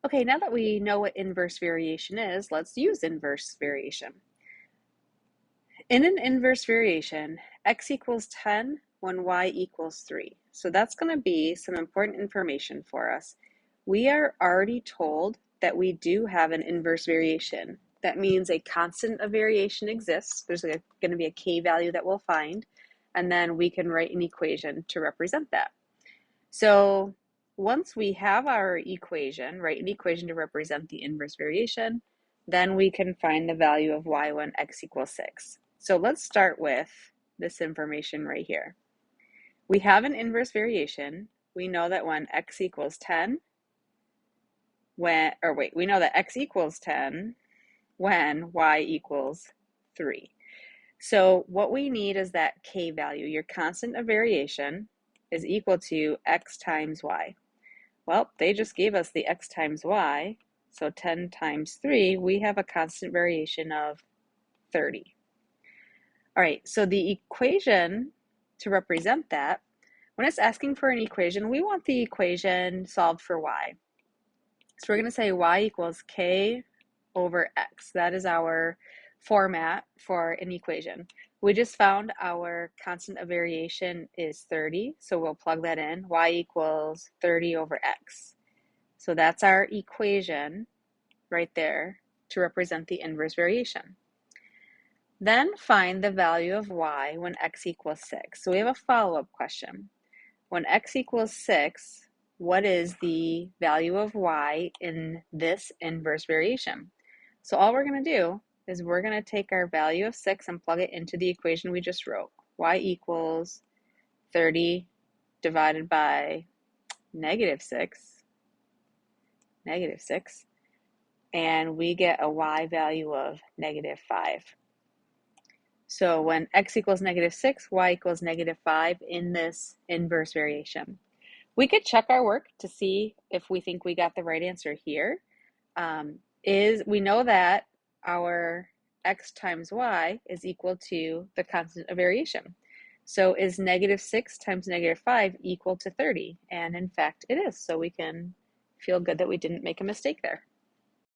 Okay, now that we know what inverse variation is, let's use inverse variation. In an inverse variation, x equals 10 when y equals 3. So that's going to be some important information for us. We are already told that we do have an inverse variation. That means a constant of variation exists. There's going to be a k value that we'll find, and then we can write an equation to represent that. So once we have our equation, write an equation to represent the inverse variation, then we can find the value of y when x equals 6. So let's start with this information right here. We have an inverse variation. We know that when x equals 10, we know that x equals 10 when y equals 3. So what we need is that k value. Your constant of variation is equal to x times y. Well, they just gave us the x times y, so 10 times 3, we have a constant variation of 30. All right, so the equation to represent that, when it's asking for an equation, we want the equation solved for y. So we're going to say y equals k over x. That is our format for an equation. We just found our constant of variation is 30, so we'll plug that in. Y equals 30 over x. So that's our equation right there to represent the inverse variation. Then find the value of y when x equals 6. So we have a follow-up question. When x equals 6, what is the value of y in this inverse variation? So all we're going to do is we're going to take our value of 6 and plug it into the equation we just wrote. Y equals 30 divided by negative 6, and we get a y value of negative 5. So when x equals negative 6, y equals negative 5 in this inverse variation. We could check our work to see if we think we got the right answer here. We know that our x times y is equal to the constant of variation. So is negative 6 times negative 5 equal to 30? And in fact, it is. So we can feel good that we didn't make a mistake there.